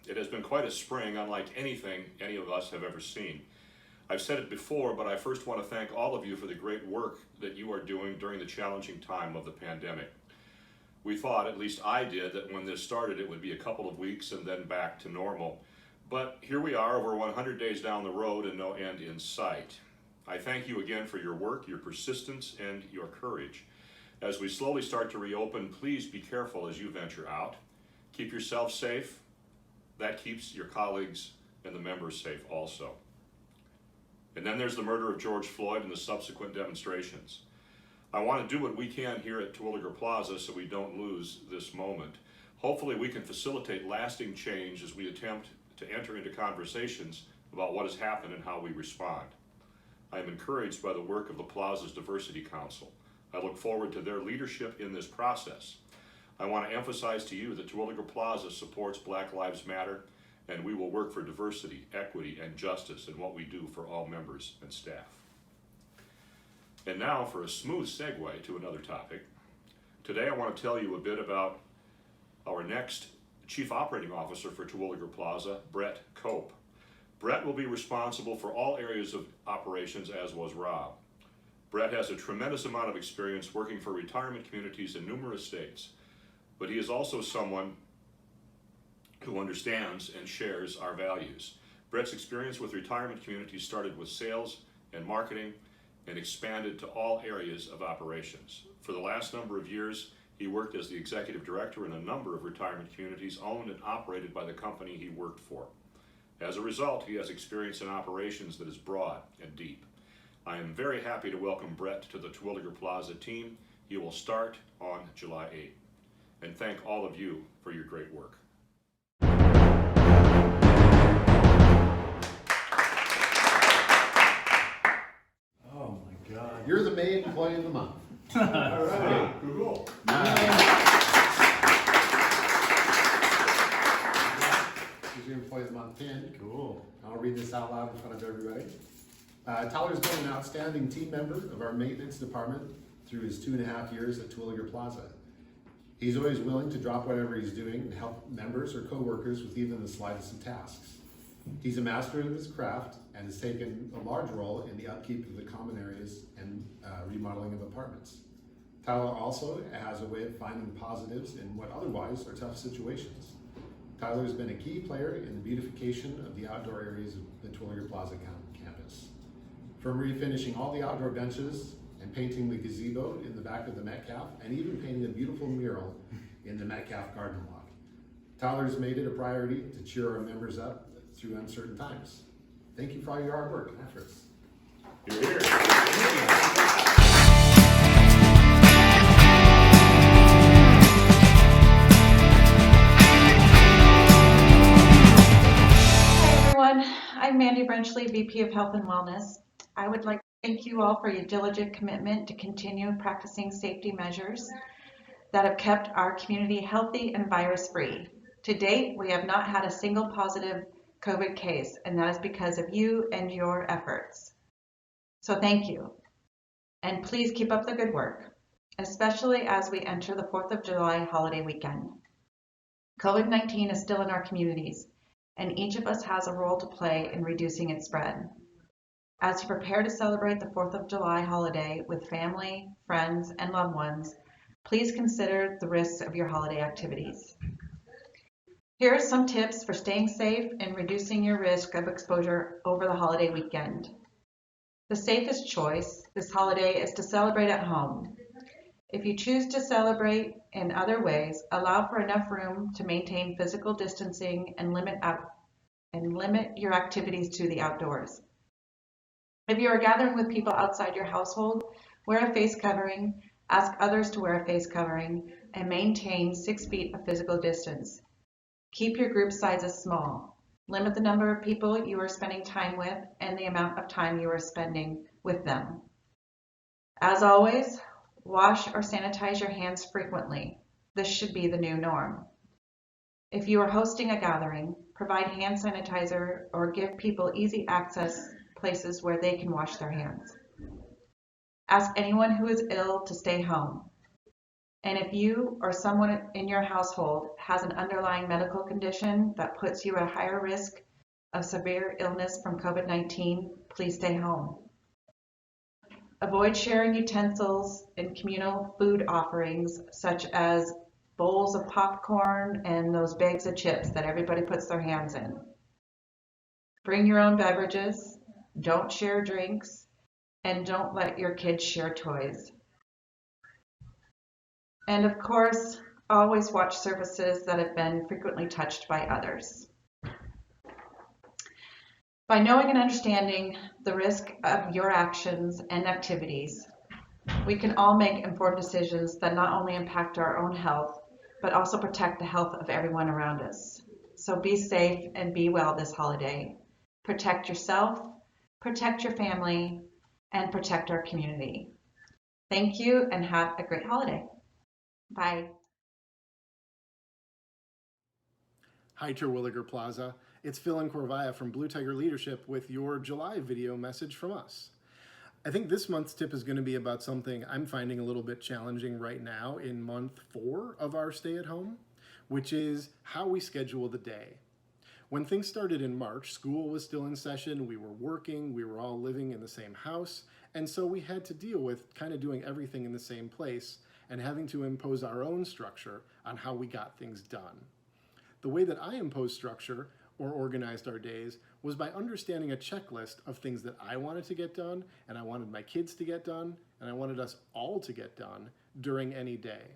It has been quite a spring, unlike anything any of us have ever seen. I've said it before, but I first want to thank all of you for the great work that you are doing during the challenging time of the pandemic. We thought, at least I did, that when this started it would be a couple of weeks and then back to normal. But here we are, over 100 days down the road and no end in sight. I thank you again for your work, your persistence, and your courage. As we slowly start to reopen, please be careful as you venture out. Keep yourself safe. That keeps your colleagues and the members safe also. And then there's the murder of George Floyd and the subsequent demonstrations. I want to do what we can here at Terwilliger Plaza so we don't lose this moment. Hopefully we can facilitate lasting change as we attempt to enter into conversations about what has happened and how we respond. I am encouraged by the work of the Plaza's Diversity Council. I look forward to their leadership in this process. I want to emphasize to you that Terwilliger Plaza supports Black Lives Matter, and we will work for diversity, equity, and justice in what we do for all members and staff. And now for a smooth segue to another topic. Today I want to tell you a bit about our next Chief Operating Officer for Terwilliger Plaza, Brett Cope. Brett will be responsible for all areas of operations, as was Rob. Brett has a tremendous amount of experience working for retirement communities in numerous states, but he is also someone who understands and shares our values. Brett's experience with retirement communities started with sales and marketing and expanded to all areas of operations. For the last number of years, he worked as the executive director in a number of retirement communities owned and operated by the company he worked for. As a result, he has experience in operations that is broad and deep. I am very happy to welcome Brett to the Terwilliger Plaza team. He will start on July 8th. And thank all of you for your great work. Oh my God. You're the main employee of the month. All right. Cool. Here's your employee of the month pin. Cool. I'll read this out loud in front of everybody. Tyler's been an outstanding team member of our maintenance department through his 2.5 years at Terwilliger Plaza. He's always willing to drop whatever he's doing and help members or co-workers with even the slightest of tasks. He's a master of his craft and has taken a large role in the upkeep of the common areas and remodeling of apartments. Tyler also has a way of finding positives in what otherwise are tough situations. Tyler has been a key player in the beautification of the outdoor areas of the Terwilliger Plaza campus. From refinishing all the outdoor benches and painting the gazebo in the back of the Metcalf, and even painting a beautiful mural in the Metcalf garden walk. Tyler's made it a priority to cheer our members up through uncertain times. Thank you for all your hard work and efforts. You're here. Hi everyone, I'm Mandy Brenchley, VP of Health and Wellness. I would like to thank you all for your diligent commitment to continue practicing safety measures that have kept our community healthy and virus-free. To date, we have not had a single positive COVID case, and that is because of you and your efforts. So thank you. And please keep up the good work, especially as we enter the 4th of July holiday weekend. COVID-19 is still in our communities, and each of us has a role to play in reducing its spread. As you prepare to celebrate the 4th of July holiday with family, friends, and loved ones, please consider the risks of your holiday activities. Here are some tips for staying safe and reducing your risk of exposure over the holiday weekend. The safest choice this holiday is to celebrate at home. If you choose to celebrate in other ways, allow for enough room to maintain physical distancing and limit your activities to the outdoors. If you are gathering with people outside your household, wear a face covering, ask others to wear a face covering, and maintain 6 feet of physical distance. Keep your group sizes small. Limit the number of people you are spending time with and the amount of time you are spending with them. As always, wash or sanitize your hands frequently. This should be the new norm. If you are hosting a gathering, provide hand sanitizer or give people easy access places where they can wash their hands. Ask anyone who is ill to stay home. And if you or someone in your household has an underlying medical condition that puts you at higher risk of severe illness from COVID-19, please stay home. Avoid sharing utensils in communal food offerings, such as bowls of popcorn and those bags of chips that everybody puts their hands in. Bring your own beverages, don't share drinks, and don't let your kids share toys. And of course, always watch services that have been frequently touched by others. By knowing and understanding the risk of your actions and activities, we can all make informed decisions that not only impact our own health, but also protect the health of everyone around us. So be safe and be well this holiday. Protect yourself, protect your family, and protect our community. Thank you and have a great holiday. Bye. Hi, Terwilliger Plaza. It's Phil and Corvaya from Blue Tiger Leadership with your July video message from us. I think this month's tip is going to be about something I'm finding a little bit challenging right now in month 4 of our stay at home, which is how we schedule the day. When things started in March, school was still in session, we were working, we were all living in the same house, and so we had to deal with kind of doing everything in the same place and having to impose our own structure on how we got things done. The way that I imposed structure or organized our days was by understanding a checklist of things that I wanted to get done, and I wanted my kids to get done, and I wanted us all to get done during any day.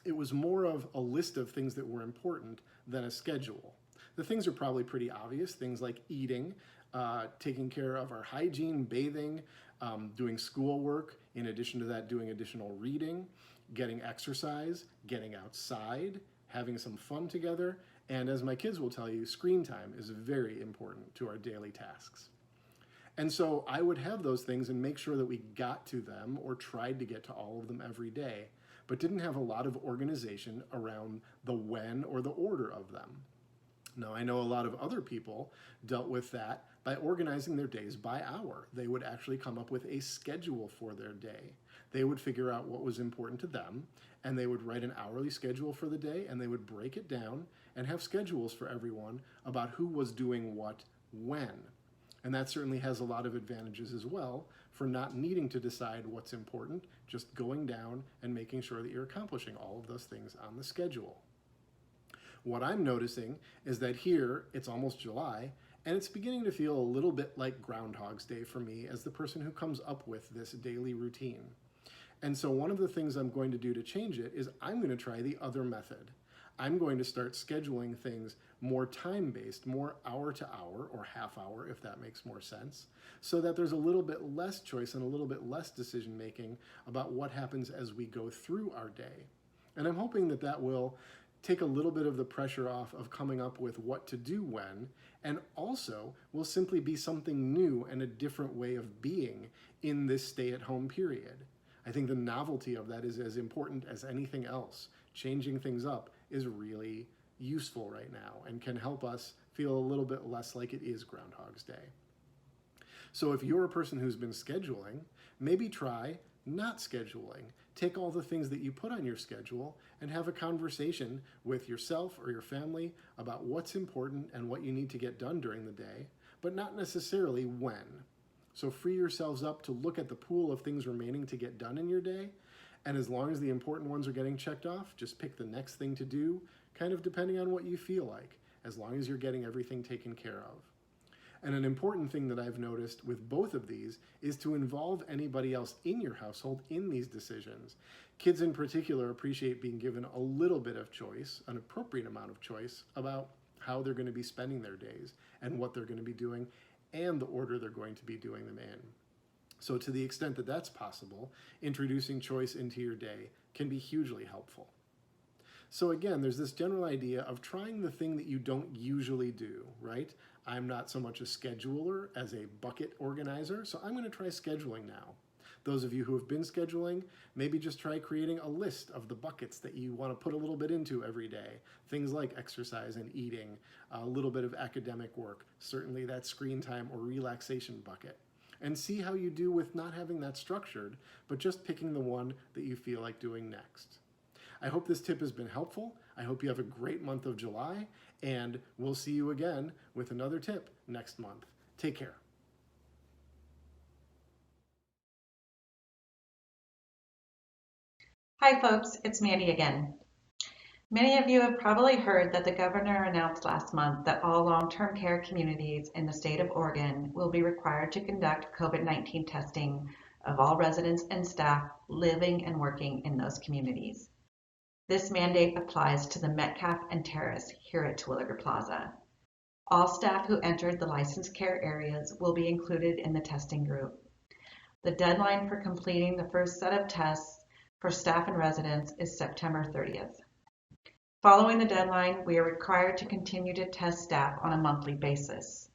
It was more of a list of things that were important than a schedule. The things are probably pretty obvious, things like eating, taking care of our hygiene, bathing, doing schoolwork, in addition to that doing additional reading, getting exercise, getting outside, having some fun together, and as my kids will tell you, screen time is very important to our daily tasks. And so I would have those things and make sure that we got to them or tried to get to all of them every day, but didn't have a lot of organization around the when or the order of them. Now, I know a lot of other people dealt with that by organizing their days by hour. They would actually come up with a schedule for their day. They would figure out what was important to them, and they would write an hourly schedule for the day, and they would break it down and have schedules for everyone about who was doing what when. And that certainly has a lot of advantages as well for not needing to decide what's important, just going down and making sure that you're accomplishing all of those things on the schedule. What I'm noticing is that here, it's almost July, and it's beginning to feel a little bit like Groundhog's Day for me as the person who comes up with this daily routine. And so one of the things I'm going to do to change it is I'm going to try the other method. I'm going to start scheduling things more time-based, more hour to hour, or half hour if that makes more sense, so that there's a little bit less choice and a little bit less decision-making about what happens as we go through our day. And I'm hoping that that will take a little bit of the pressure off of coming up with what to do when, and also will simply be something new and a different way of being in this stay-at-home period. I think the novelty of that is as important as anything else. Changing things up is really useful right now and can help us feel a little bit less like it is Groundhog's Day. So if you're a person who's been scheduling, maybe try not scheduling. Take all the things that you put on your schedule and have a conversation with yourself or your family about what's important and what you need to get done during the day, but not necessarily when. So free yourselves up to look at the pool of things remaining to get done in your day, and as long as the important ones are getting checked off, just pick the next thing to do, kind of depending on what you feel like, as long as you're getting everything taken care of. And an important thing that I've noticed with both of these is to involve anybody else in your household in these decisions. Kids in particular appreciate being given a little bit of choice, an appropriate amount of choice, about how they're going to be spending their days and what they're going to be doing and the order they're going to be doing them in. So to the extent that that's possible, introducing choice into your day can be hugely helpful. So again, there's this general idea of trying the thing that you don't usually do, right? I'm not so much a scheduler as a bucket organizer, so I'm going to try scheduling now. Those of you who have been scheduling, maybe just try creating a list of the buckets that you want to put a little bit into every day. Things like exercise and eating, a little bit of academic work, certainly that screen time or relaxation bucket. And see how you do with not having that structured, but just picking the one that you feel like doing next. I hope this tip has been helpful. I hope you have a great month of July, and we'll see you again with another tip next month. Take care. Hi folks, it's Mandy again. Many of you have probably heard that the governor announced last month that all long-term care communities in the state of Oregon will be required to conduct COVID-19 testing of all residents and staff living and working in those communities. This mandate applies to the Metcalf and Terrace here at Terwilliger Plaza. All staff who entered the licensed care areas will be included in the testing group. The deadline for completing the first set of tests for staff and residents is September 30th. Following the deadline, we are required to continue to test staff on a monthly basis.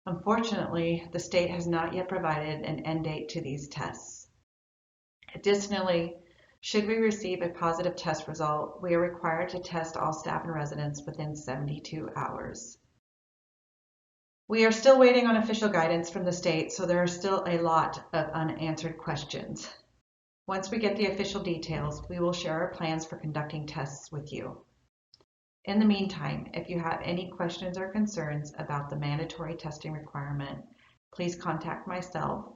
Unfortunately, the state has not yet provided an end date to these tests. Additionally, should we receive a positive test result, we are required to test all staff and residents within 72 hours. We are still waiting on official guidance from the state, so there are still a lot of unanswered questions. Once we get the official details, we will share our plans for conducting tests with you. In the meantime, if you have any questions or concerns about the mandatory testing requirement, please contact myself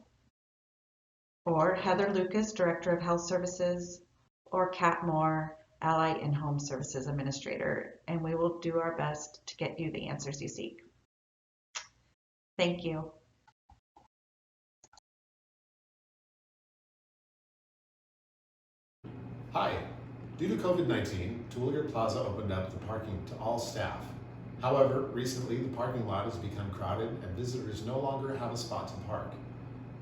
or Heather Lucas, Director of Health Services, or Kat Moore, Ally In-Home Services Administrator, and we will do our best to get you the answers you seek. Thank you. Hi. Due to COVID-19, Terwilliger Plaza opened up the parking to all staff. However, recently the parking lot has become crowded and visitors no longer have a spot to park.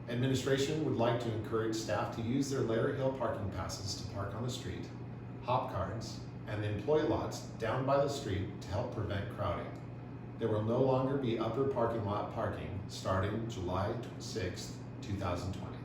Administration would like to encourage staff to use their Lair Hill parking passes to park on the street, hop cards, and the employee lots down by the street to help prevent crowding. There will no longer be upper parking lot parking starting July 6, 2020.